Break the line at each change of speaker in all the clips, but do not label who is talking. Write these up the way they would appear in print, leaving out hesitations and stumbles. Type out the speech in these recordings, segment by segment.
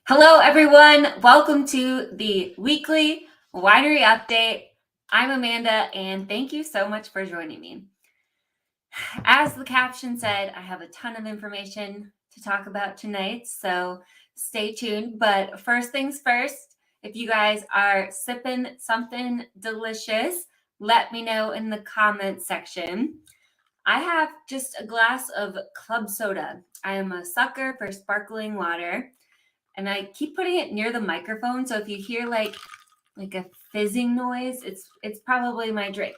Hello, everyone. Welcome to the weekly winery update. I'm Amanda, and thank you so much for joining me. As the caption said, I have a ton of information to talk about tonight, so stay tuned. But first things first, if you guys are sipping something delicious, let me know in the comments section. I have just a glass of club soda. I am a sucker for sparkling water. And I keep putting it near the microphone, so if you hear like a fizzing noise, it's probably my drink.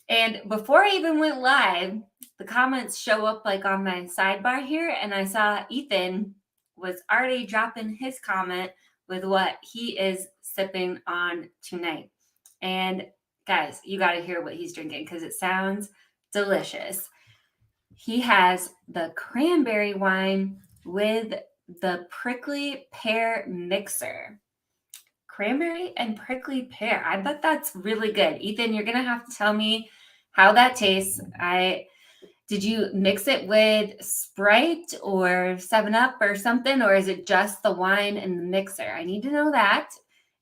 And before I even went live, the comments show up like on my sidebar here, and I saw Ethan was already dropping his comment with what he is sipping on tonight. And guys, you got to hear what he's drinking because it sounds delicious. He has the cranberry wine with the prickly pear mixer. Cranberry and prickly pear. I bet that's really good. Ethan, you're gonna have to tell me how that tastes. Did you mix it with Sprite or 7-Up or something, or is it just the wine and the mixer? I need to know that.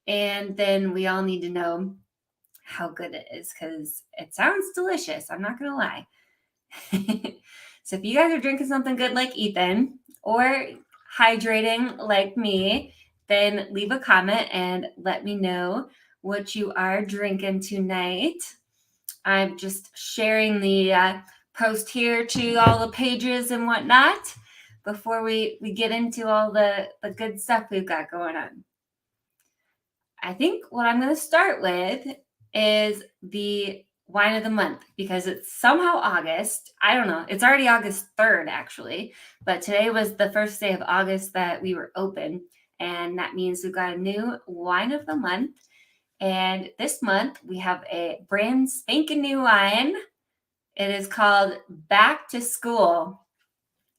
And then we all need to know how good it is because it sounds delicious. I'm not gonna lie. So if you guys are drinking something good like Ethan or hydrating like me, then leave a comment and let me know what you are drinking tonight. I'm just sharing the post here to all the pages and whatnot before we get into all the good stuff we've got going on. I think what I'm going to start with is the wine of the month because it's somehow August. I don't know. It's already August 3rd, actually. But today was the first day of August that we were open. And that means we've got a new wine of the month. And this month we have a brand spanking new wine. It is called Back to School.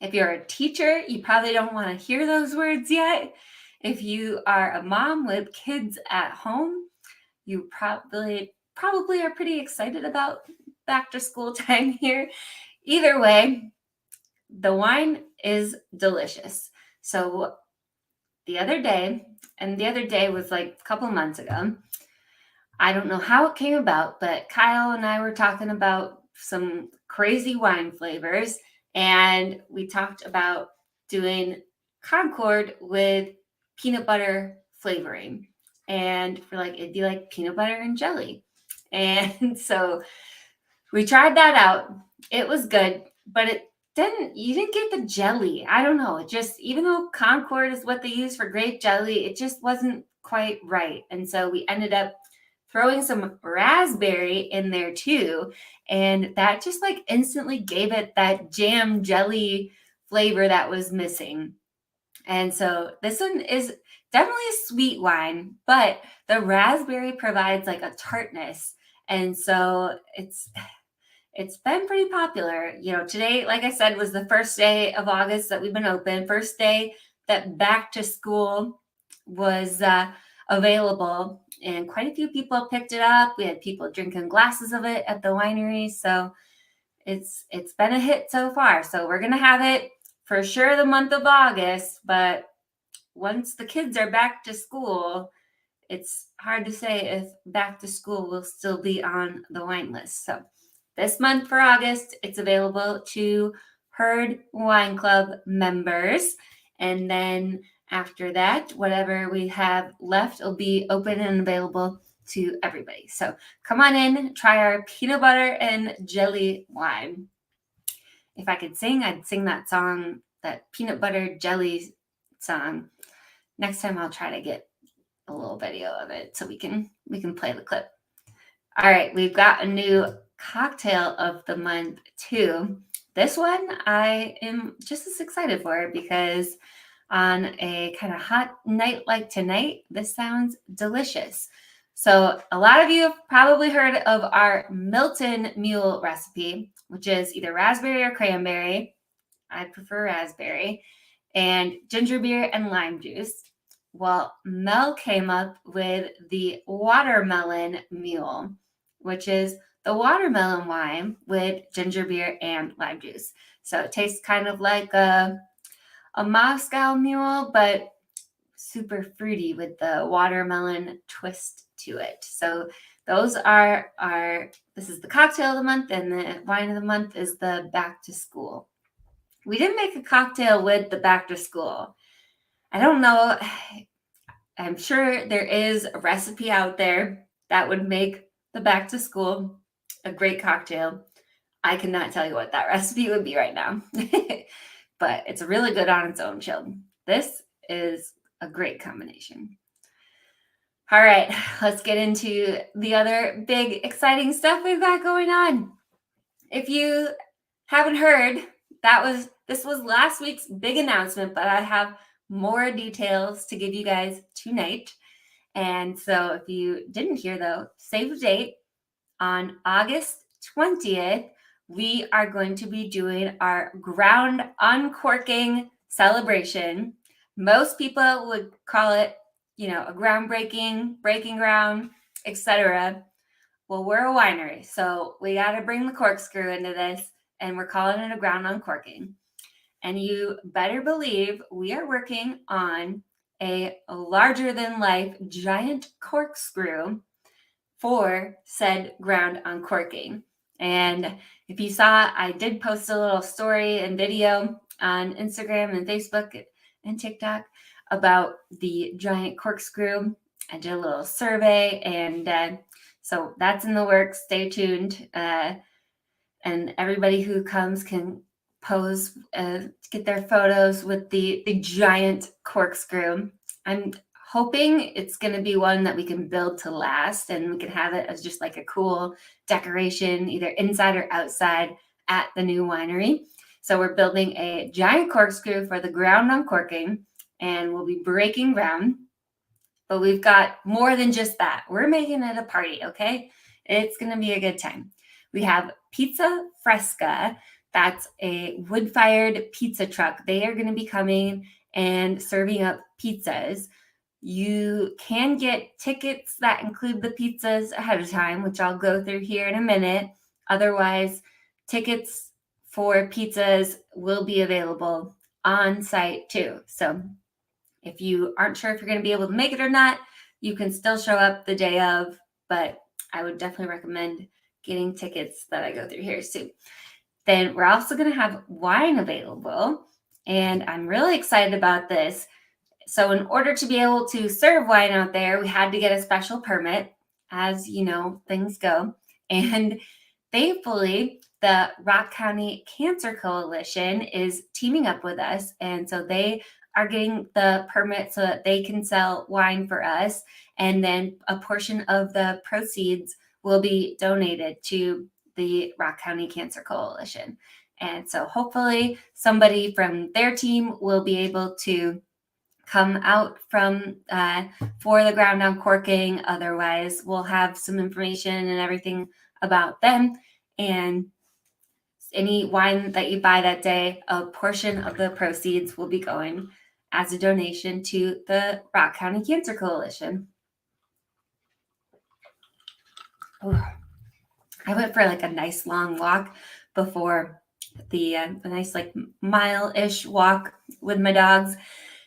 If you're a teacher, you probably don't want to hear those words yet. If you are a mom with kids at home, you probably are pretty excited about back to school time here. Either way, the wine is delicious. So the other day was like a couple months ago. I don't know how it came about, but Kyle and I were talking about some crazy wine flavors, and we talked about doing Concord with peanut butter flavoring. And we're like, it'd be like peanut butter and jelly. And so we tried that out. It was good, but you didn't get the jelly. I don't know. It just, even though Concord is what they use for grape jelly, it just wasn't quite right. And so we ended up throwing some raspberry in there too. And that just like instantly gave it that jam jelly flavor that was missing. And so this one is definitely a sweet wine, but the raspberry provides like a tartness. And so it's been pretty popular. You know, today, like I said, was the first day of August that we've been open. First day that back to school was available, and quite a few people picked it up. We had people drinking glasses of it at the winery, so it's been a hit so far. So we're gonna have it for sure the month of August, but once the kids are back to school, it's hard to say if back to school will still be on the wine list. So this month for August, it's available to Herd Wine Club members. And then after that, whatever we have left will be open and available to everybody. So come on in, try our peanut butter and jelly wine. If I could sing, I'd sing that song, that peanut butter jelly song. Next time I'll try to get a little video of it so we can play the clip. All right, we've got a new cocktail of the month too. This one I am just as excited for because on a kind of hot night like tonight, this sounds delicious. So a lot of you have probably heard of our Milton Mule recipe, which is either raspberry or cranberry. I prefer raspberry, and ginger beer and lime juice. Well, Mel came up with the watermelon mule, which is the watermelon wine with ginger beer and lime juice. So it tastes kind of like a a Moscow Mule, but super fruity with the watermelon twist to it. So those are this is the cocktail of the month, and the wine of the month is the back to school. We didn't make a cocktail with the back to school. I don't know. I'm sure there is a recipe out there that would make the back to school a great cocktail. I cannot tell you what that recipe would be right now, but it's really good on its own, chilled. This is a great combination. All right, let's get into the other big exciting stuff we've got going on. If you haven't heard, this was last week's big announcement, but I have more details to give you guys tonight. And so if you didn't hear though, save the date. On August 20th, we are going to be doing our Ground Uncorking celebration. Most people would call it, a groundbreaking, breaking ground, etc. Well, we're a winery, so we got to bring the corkscrew into this, and we're calling it a Ground Uncorking. And you better believe we are working on a larger than life giant corkscrew for said Ground Uncorking. And if you saw, I did post a little story and video on Instagram and Facebook and TikTok about the giant corkscrew. I did a little survey, and so that's in the works. Stay tuned. And everybody who comes can pose, get their photos with the giant corkscrew. I'm hoping it's going to be one that we can build to last, and we can have it as just like a cool decoration, either inside or outside at the new winery. So we're building a giant corkscrew for the Ground Uncorking, and we'll be breaking ground. But we've got more than just that. We're making it a party, okay? It's going to be a good time. We have Pizza Fresca. That's a wood-fired pizza truck. They are going to be coming and serving up pizzas. You can get tickets that include the pizzas ahead of time, which I'll go through here in a minute. Otherwise, tickets for pizzas will be available on site too. So if you aren't sure if you're going to be able to make it or not, you can still show up the day of, but I would definitely recommend getting tickets that I go through here soon. Then we're also going to have wine available, and I'm really excited about this. So in order to be able to serve wine out there, we had to get a special permit, as you know, things go. And thankfully, the Rock County Cancer Coalition is teaming up with us. And so they are getting the permit so that they can sell wine for us. And then a portion of the proceeds will be donated to the Rock County Cancer Coalition. And so hopefully somebody from their team will be able to come out from for the Ground Uncorking. Otherwise, we'll have some information and everything about them. And any wine that you buy that day, a portion of the proceeds will be going as a donation to the Rock County Cancer Coalition. Ooh. I went for like a nice long walk before the nice like mile-ish walk with my dogs.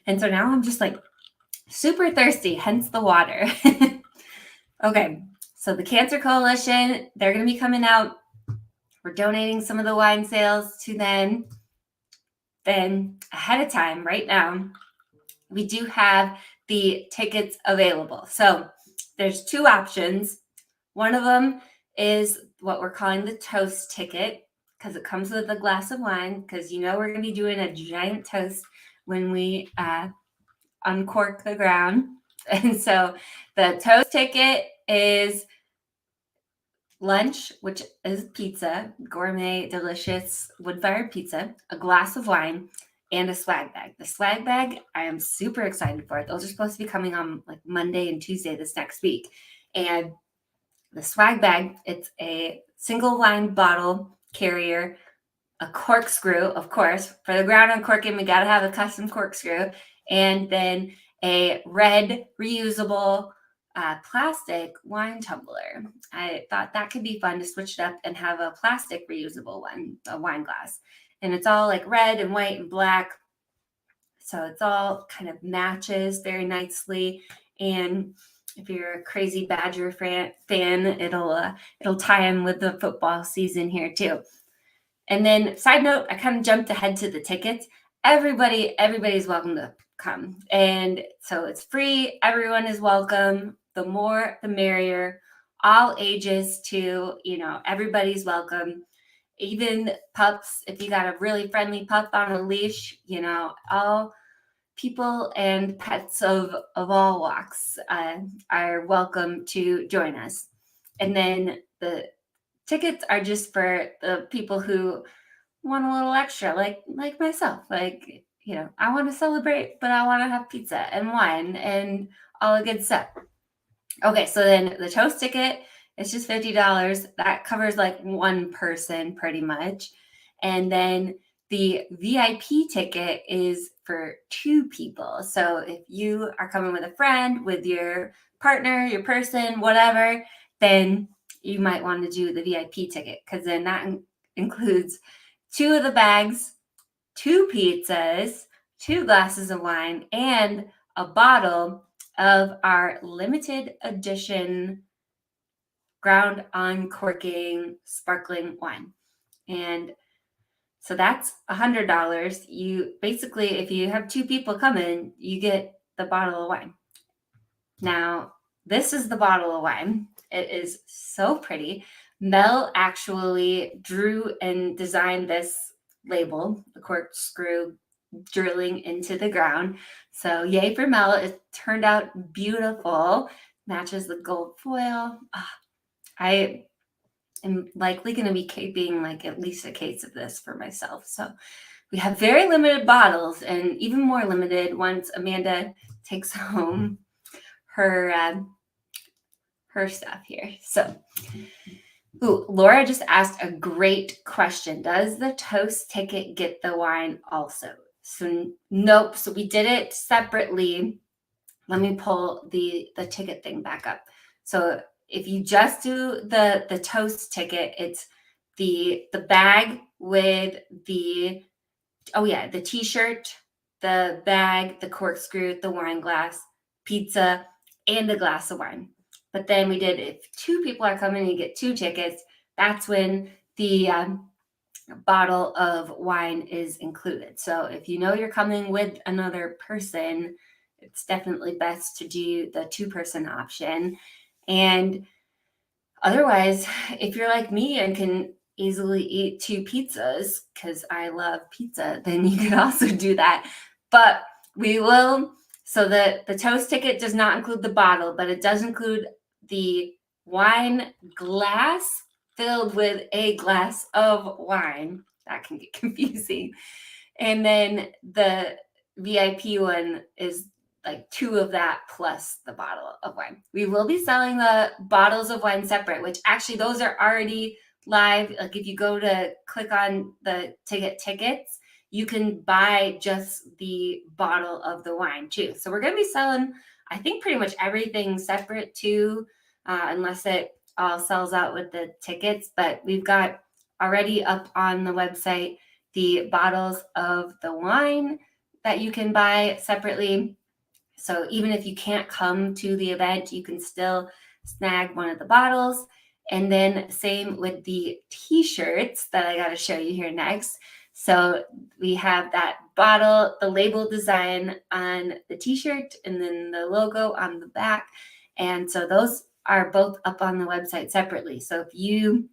And so now I'm just like super thirsty, hence the water. Okay, so the Cancer Coalition, they're going to be coming out. We're donating some of the wine sales to them. Then ahead of time, right now, we do have the tickets available. So there's two options. One of them is what we're calling the toast ticket, because it comes with a glass of wine, because we're going to be doing a giant toast when we uncork the ground. And so the toast ticket is lunch, which is pizza, gourmet, delicious wood-fired pizza, a glass of wine, and a swag bag. The swag bag, I am super excited for it. Those are supposed to be coming on like Monday and Tuesday this next week. And the swag bag, it's a single wine bottle carrier, a corkscrew, of course. For the Ground Uncorking, we got to have a custom corkscrew, and then a red reusable plastic wine tumbler. I thought that could be fun to switch it up and have a plastic reusable one, a wine glass. And it's all like red and white and black. So it's all kind of matches very nicely. And if you're a crazy Badger fan, it'll tie in with the football season here too. And then side note, I kind of jumped ahead to the tickets. Everybody's welcome to come. And so it's free. Everyone is welcome. The more, the merrier. All ages too, everybody's welcome. Even pups, if you got a really friendly pup on a leash, all people and pets of all walks are welcome to join us. And then the tickets are just for the people who want a little extra, like myself. Like, I want to celebrate, but I want to have pizza and wine and all the good stuff. Okay, so then the toast ticket is just $50. That covers like one person pretty much. And then the VIP ticket is for two people. So if you are coming with a friend, with your partner, your person, whatever, then you might want to do the VIP ticket, because then that includes 2 of the bags, 2 pizzas, 2 glasses of wine, and a bottle of our limited edition Ground Uncorking sparkling wine. And so that's $100. You basically, if you have 2 people coming, you get the bottle of wine. Now, this is the bottle of wine. It is so pretty. Mel actually drew and designed this label, the corkscrew drilling into the ground. So yay for Mel. It turned out beautiful. Matches the gold foil. I am likely going to be keeping like at least a case of this for myself. So we have very limited bottles, and even more limited once Amanda takes home her stuff here. So Laura just asked a great question. Does the toast ticket get the wine also? So nope. So we did it separately. Let me pull the ticket thing back up. So if you just do the toast ticket, it's the bag with the T-shirt, the bag, the corkscrew, the wine glass, pizza, and the glass of wine. But then we did, if 2 people are coming, you get 2 tickets. That's when the bottle of wine is included. So if you know you're coming with another person, it's definitely best to do the 2-person option. And otherwise, if you're like me and can easily eat 2 pizzas, because I love pizza, then you could also do that. But we will, so the toast ticket does not include the bottle, but it does include the wine glass filled with a glass of wine. That can get confusing. And then the VIP one is like 2 of that plus the bottle of wine. We will be selling the bottles of wine separate, which actually those are already live. Like if you go to click on the tickets, you can buy just the bottle of the wine too. So we're going to be selling, I think, pretty much everything separate too, unless it all sells out with the tickets. But we've got already up on the website the bottles of the wine that you can buy separately. So even if you can't come to the event, you can still snag one of the bottles. And then same with the T-shirts that I got to show you here next. So we have that bottle, the label design on the T-shirt, and then the logo on the back. And so those are both up on the website separately. So if you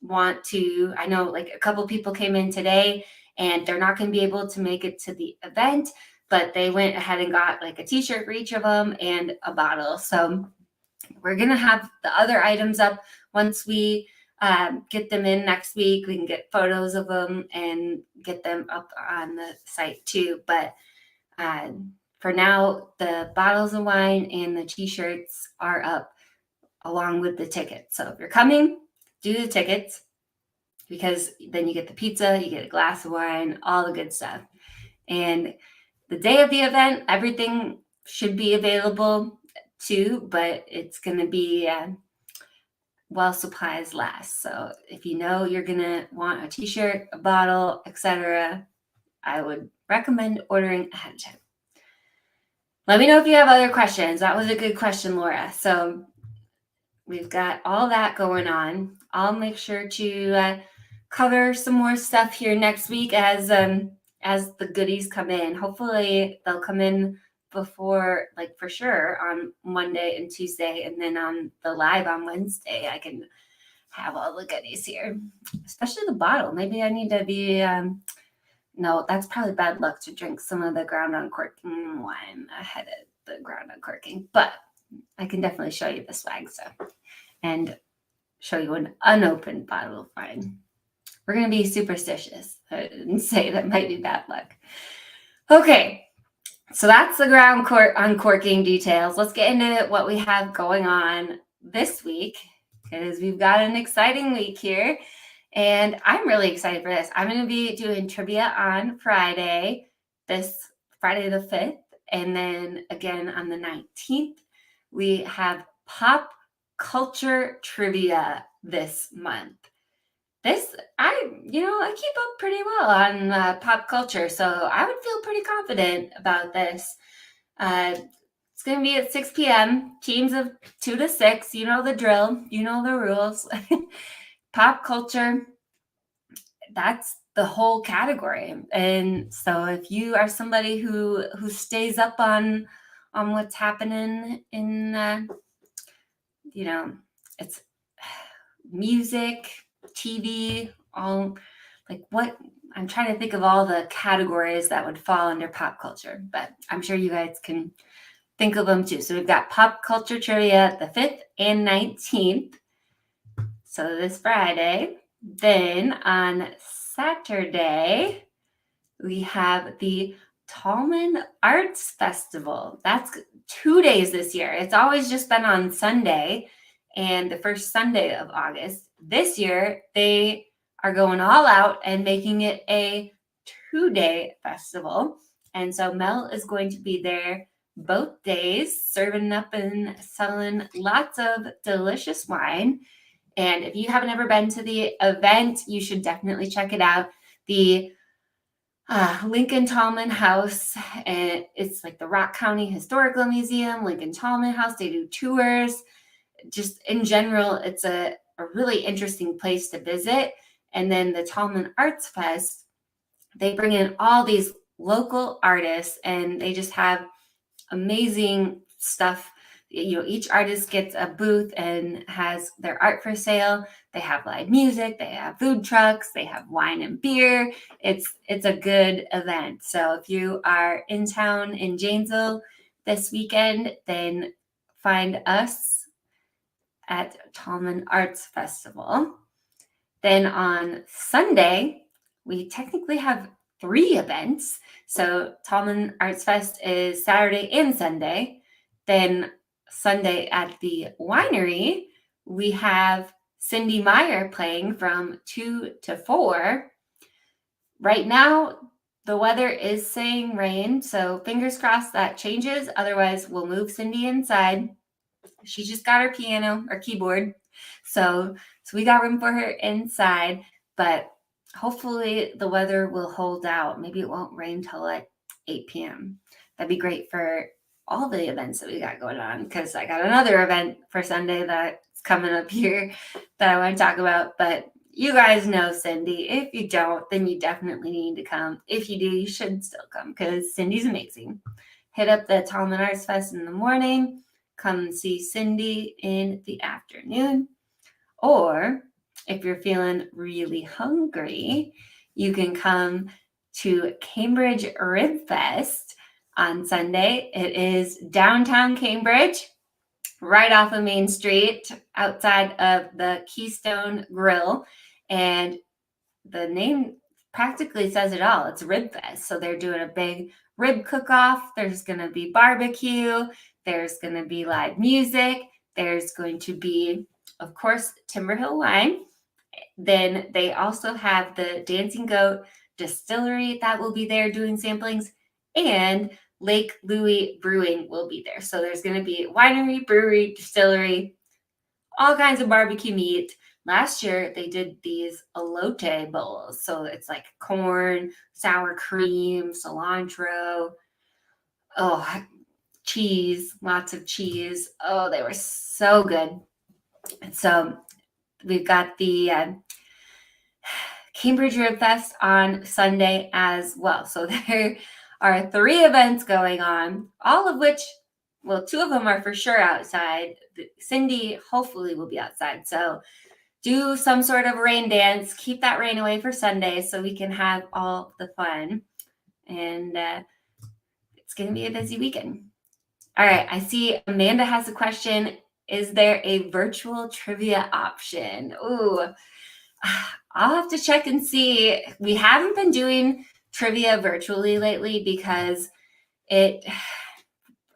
want to, I know like a couple people came in today and they're not going to be able to make it to the event, but they went ahead and got like a T-shirt for each of them and a bottle. So we're going to have the other items up once we get them in next week. We can get photos of them and get them up on the site too. But for now, the bottles of wine and the T-shirts are up along with the tickets. So if you're coming, do the tickets, because then you get the pizza, you get a glass of wine, all the good stuff. And the day of the event, everything should be available too, but it's going to be while supplies last. So if you know you're going to want a T-shirt, a bottle, etc., I would recommend ordering ahead of time. Let me know if you have other questions. That was a good question, Laura. So we've got all that going on. I'll make sure to cover some more stuff here next week as the goodies come in. Hopefully they'll come in before, like for sure, on Monday and Tuesday, and then on the live on Wednesday, I can have all the goodies here, especially the bottle. Maybe I need to be no, that's probably bad luck to drink some of the Ground Uncorking wine ahead of the Ground Uncorking, but I can definitely show you the swag stuff and show you an unopened bottle of wine. We're going to be superstitious and say that might be bad luck. Okay, so that's the Ground Uncorking details. Let's get into what we have going on this week, because we've got an exciting week here. And I'm really excited for this. I'm going to be doing trivia on Friday, this Friday the 5th. And then again on the 19th, we have pop culture trivia this month. I keep up pretty well on pop culture. So I would feel pretty confident about this. It's going to be at 6 p.m. Teams of 2 to 6. You know the drill. You know the rules. Pop culture, that's the whole category. And so if you are somebody who stays up on what's happening in it's music, TV, all, like, what I'm trying to think of all the categories that would fall under pop culture, but I'm sure you guys can think of them too. So we've got pop culture trivia the 5th and 19th. So this Friday. Then on Saturday, we have the Tallman Arts Festival. That's 2 days this year. It's always just been on Sunday and the first Sunday of August. This year, they are going all out and making it a 2-day festival. And so Mel is going to be there both days, serving up and selling lots of delicious wine. And if you haven't ever been to the event, you should definitely check it out. The Lincoln Tallman House, and it's like the Rock County Historical Museum, Lincoln Tallman House. They do tours. Just in general, it's a really interesting place to visit. And then the Tallman Arts Fest, they bring in all these local artists, and they just have amazing stuff. Each artist gets a booth and has their art for sale. They have live music, they have food trucks, they have wine and beer. It's a good event. So if you are in town in Janesville this weekend, then find us at Tallman Arts Festival. Then on Sunday, we technically have 3 events. So Tallman Arts Fest is Saturday and Sunday. Then Sunday at the Winery, we have Cindy Meyer playing from 2 to 4. Right now, the weather is saying rain, so fingers crossed that changes. Otherwise, we'll move Cindy inside. She just got her piano or keyboard, so we got room for her inside, but hopefully the weather will hold out. Maybe it won't rain till like 8 p.m. That'd be great for all the events that we got going on, because I got another event for Sunday that's coming up here that I want to talk about. But you guys know Cindy. If you don't, then you definitely need to come. If you do, you should still come, because Cindy's amazing. Hit up the Tallman Arts Fest in the morning. Come see Cindy in the afternoon. Or if you're feeling really hungry, you can come to Cambridge Rib Fest on Sunday. It is downtown Cambridge, right off of Main Street, outside of the Keystone Grill. And the name practically says it all. It's Rib Fest. So they're doing a big rib cook-off. There's going to be barbecue. There's going to be live music. There's going to be, of course, Timberhill wine. Then they also have the Dancing Goat Distillery that will be there doing samplings, and Lake Louie Brewing will be there. So there's going to be winery, brewery, distillery, all kinds of barbecue meat, Last year they did these elote bowls. So it's like corn, sour cream, cilantro, oh, cheese, lots of cheese. Oh, they were so good. And so we've got the Cambridge Rib Fest on Sunday as well. So there are 3 events going on, all of which, well, 2 of them are for sure outside. Cindy hopefully will be outside. So do some sort of rain dance, keep that rain away for Sunday so we can have all the fun. And it's going to be a busy weekend. All right, I see Amanda has a question. Is there a virtual trivia option? Ooh, I'll have to check and see. We haven't been doing trivia virtually lately because a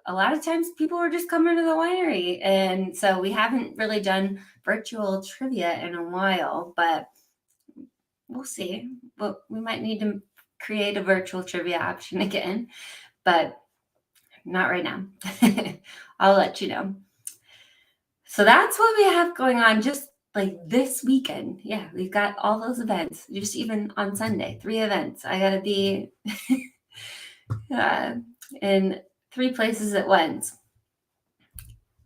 lot of times people were just coming to the winery. And so we haven't really done virtual trivia in a while, but we'll see. Well, we might need to create a virtual trivia option again, but not right now. I'll let you know. So that's what we have going on just like this weekend. Yeah, we've got all those events, just even on Sunday, 3 events. I got to be in 3 places at once.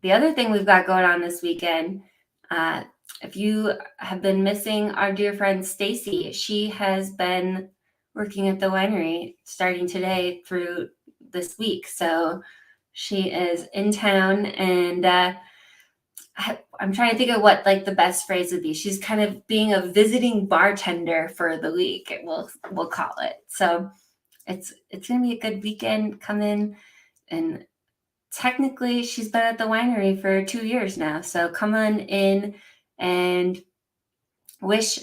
The other thing we've got going on this weekend, if you have been missing our dear friend Stacy, she has been working at the winery starting today through this week. So she is in town, and I'm trying to think of what like the best phrase would be. She's kind of being a visiting bartender for the week, we'll call it. So it's gonna be a good weekend. Come in, and technically she's been at the winery for 2 years now. So come on in and wish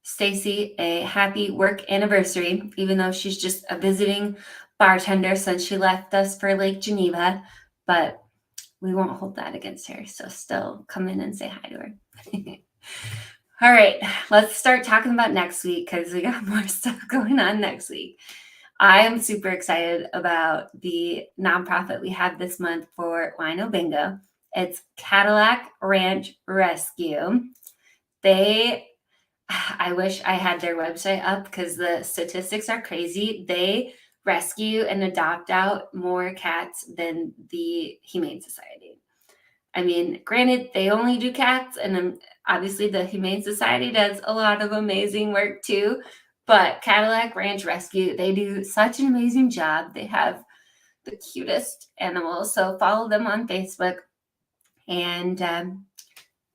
Stacy a happy work anniversary, even though she's just a visiting bartender since she left us for Lake Geneva. But we won't hold that against her. So still come in and say hi to her. All right, let's start talking about next week because we got more stuff going on next week. I am super excited about the nonprofit we have this month for Wino Bingo. It's Cadillac Ranch Rescue. I wish I had their website up because the statistics are crazy. They rescue and adopt out more cats than the Humane Society. I mean, granted, they only do cats, and obviously the Humane Society does a lot of amazing work too. But Cadillac Ranch Rescue, they do such an amazing job. They have the cutest animals. So follow them on Facebook. And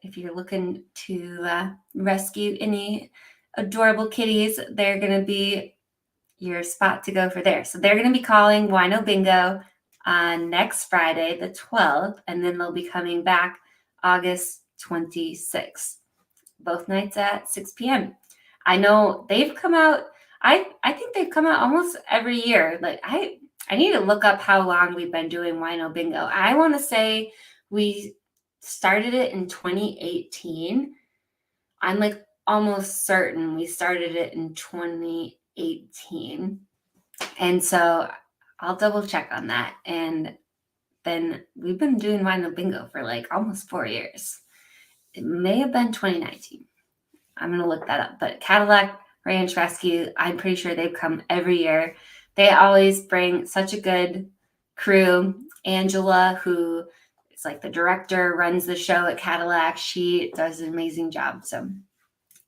if you're looking to rescue any adorable kitties, they're going to be your spot to go for there. So they're going to be calling Wino Bingo on next Friday, the 12th, and then they'll be coming back August 26th, both nights at 6 p.m. I know they've come out. I think they've come out almost every year. Like I need to look up how long we've been doing Wino Bingo. I want to say we started it in 2018. I'm like almost certain we started it in 2018. And so I'll double check on that. And then we've been doing Wino Bingo for like almost 4 years. It may have been 2019. I'm going to look that up. But Cadillac Ranch Rescue, I'm pretty sure they've come every year. They always bring such a good crew. Angela, who is like the director, runs the show at Cadillac. She does an amazing job. So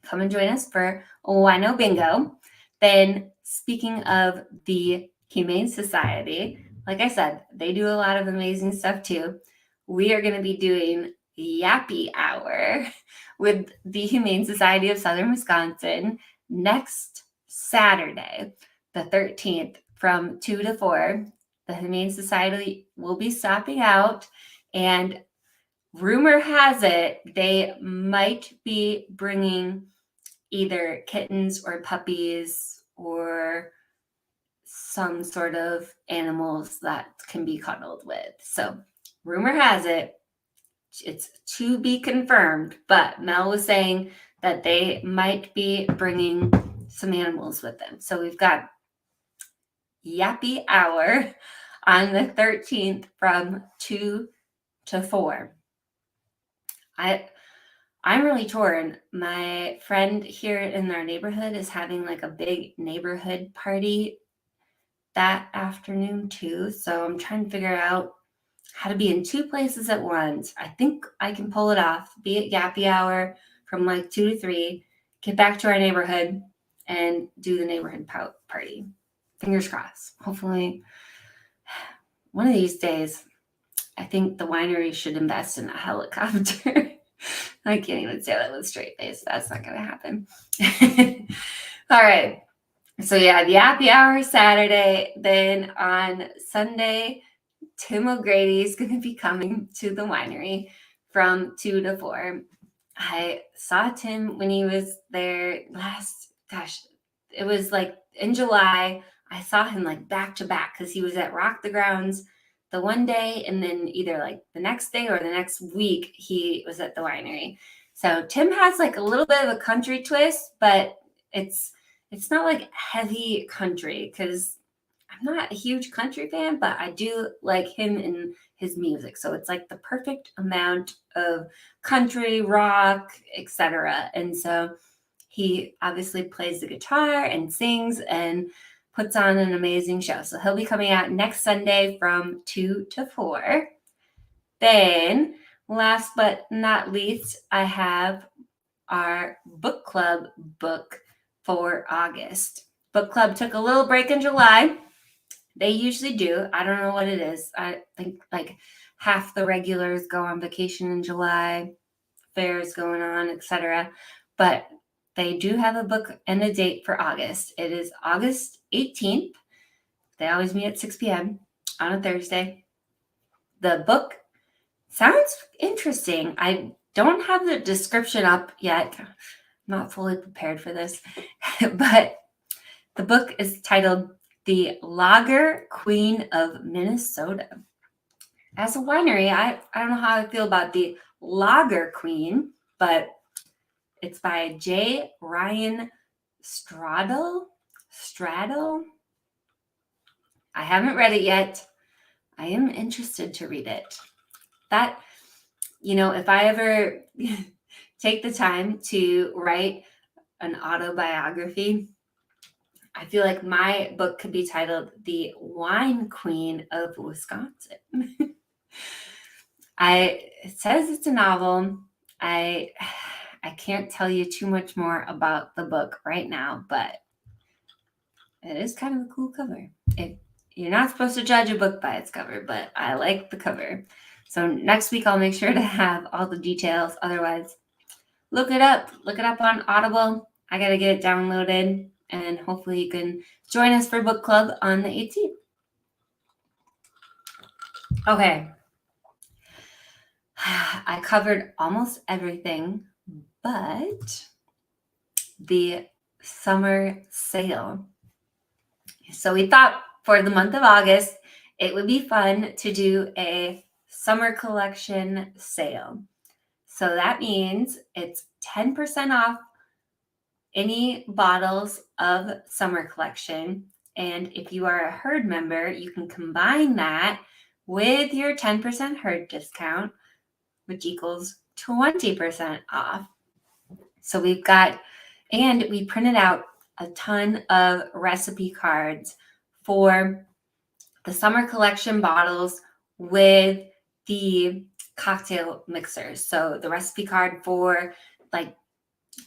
come and join us for Wino Bingo. Then speaking of the Humane Society, like I said, they do a lot of amazing stuff too. We are going to be doing Yappy Hour with the Humane Society of Southern Wisconsin next Saturday, the 13th, from 2 to 4. The Humane Society will be stopping out, and rumor has it they might be bringing either kittens or puppies or some sort of animals that can be cuddled with. So rumor has it, it's to be confirmed, but Mel was saying that they might be bringing some animals with them. So we've got Yappy Hour on the 13th from 2 to 4. I'm really torn. My friend here in our neighborhood is having like a big neighborhood party that afternoon too. So I'm trying to figure out how to be in two places at once. I think I can pull it off. Be at Yappy Hour from like 2 to 3, get back to our neighborhood and do the neighborhood party. Fingers crossed. Hopefully one of these days, I think the winery should invest in a helicopter. I can't even say that with a straight face. That's not going to happen. All right. So yeah, the Yappy Hour Saturday. Then on Sunday, Tim OGrady is going to be coming to the winery from 2 to 4. I saw Tim when he was there it was like in July. I saw him like back to back because he was at Rock the Grounds the one day, and then either like the next day or the next week he was at the winery. So Tim has like a little bit of a country twist, but it's not like heavy country because I'm not a huge country fan, but I do like him and his music. So it's like the perfect amount of country, rock, etc. And so he obviously plays the guitar and sings and puts on an amazing show. So he'll be coming out next Sunday from 2 to 4. Then, last but not least, I have our book club book for August. Book club took a little break in July. They usually do. I don't know what it is. I think like half the regulars go on vacation in July, fairs going on, etc. But they do have a book and a date for August. It is August 18th. They always meet at 6 p.m. on a Thursday. The book sounds interesting. I don't have the description up yet. I'm not fully prepared for this. But the book is titled The Lager Queen of Minnesota. As a winery, I don't know how I feel about the Lager Queen, but it's by J. Ryan Straddle. I haven't read it yet. I am interested to read it. That, if I ever take the time to write an autobiography, I feel like my book could be titled The Wine Queen of Wisconsin. It says it's a novel. I can't tell you too much more about the book right now, but it is kind of a cool cover. You're not supposed to judge a book by its cover, but I like the cover. So next week I'll make sure to have all the details. Otherwise, look it up. Look it up on Audible. I got to get it downloaded, and hopefully you can join us for book club on the 18th. Okay. I covered almost everything but the summer sale. So we thought for the month of August, it would be fun to do a summer collection sale. So that means it's 10% off any bottles of summer collection. And if you are a herd member, you can combine that with your 10% herd discount, which equals 20% off. So we printed out a ton of recipe cards for the summer collection bottles with the cocktail mixers. So the recipe card for like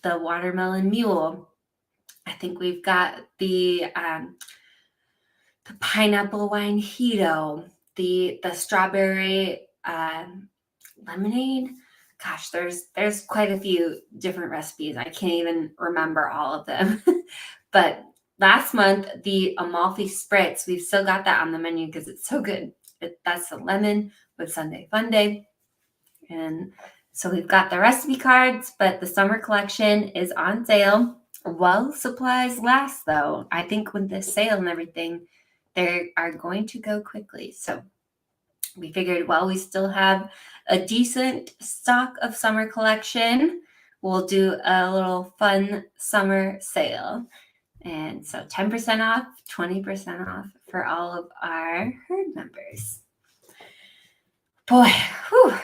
the watermelon mule. I think we've got the pineapple winehito, the strawberry lemonade. Gosh, there's quite a few different recipes. I can't even remember all of them. But last month, the Amalfi Spritz, we've still got that on the menu because it's so good. That's the lemon with Sunday Funday. And so we've got the recipe cards, but the summer collection is on sale while supplies last, though. I think with the sale and everything, they are going to go quickly. So we figured while we still have a decent stock of summer collection, we'll do a little fun summer sale. And so 10% off, 20% off for all of our herd members. Boy, whew.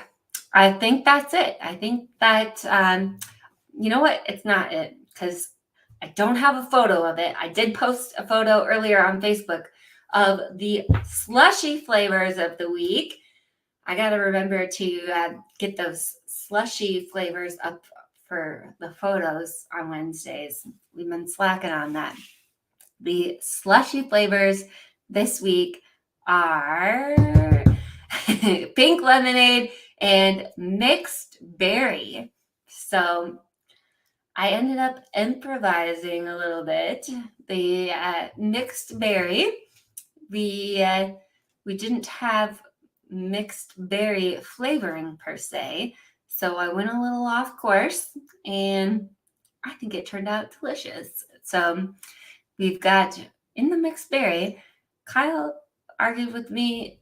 I think that's it. I think that, you know what? It's not it because I don't have a photo of it. I did post a photo earlier on Facebook of the slushy flavors of the week. I got to remember to get those slushy flavors up for the photos on Wednesdays. We've been slacking on that. The slushy flavors this week are pink lemonade and mixed berry. So I ended up improvising a little bit. The mixed berry, we didn't have mixed berry flavoring per se, so I went a little off course, and I think it turned out delicious. So we've got in the mixed berry, Kyle argued with me,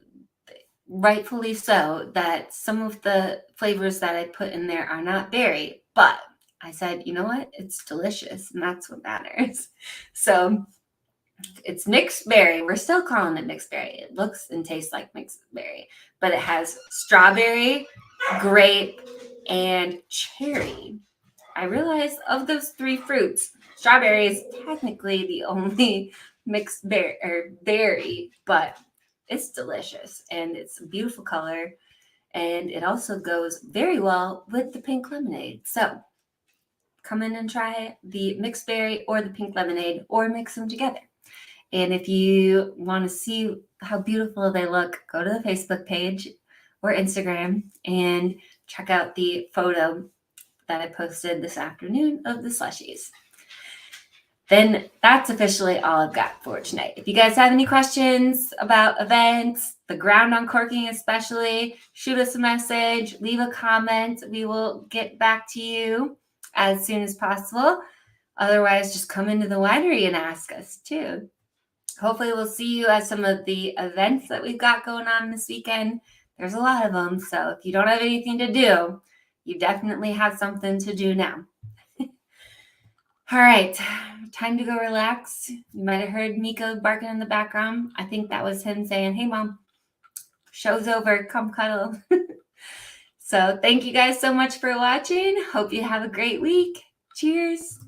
rightfully so, that some of the flavors that I put in there are not berry, but I said, you know what? It's delicious, and that's what matters. So it's mixed berry. We're still calling it mixed berry. It looks and tastes like mixed berry, but it has strawberry, grape, and cherry. I realized of those three fruits, strawberry is technically the only mixed berry, but it's delicious and it's a beautiful color, and it also goes very well with the pink lemonade. So come in and try the mixed berry or the pink lemonade or mix them together. And if you want to see how beautiful they look, go to the Facebook page or Instagram and check out the photo that I posted this afternoon of the slushies. Then that's officially all I've got for tonight. If you guys have any questions about events, the Ground Uncorking especially, shoot us a message, leave a comment. We will get back to you as soon as possible. Otherwise, just come into the winery and ask us too. Hopefully we'll see you at some of the events that we've got going on this weekend. There's a lot of them, so if you don't have anything to do, you definitely have something to do now. All right, time to go relax. You might have heard Miko barking in the background. I think that was him saying, hey, Mom, show's over. Come cuddle. So thank you guys so much for watching. Hope you have a great week. Cheers.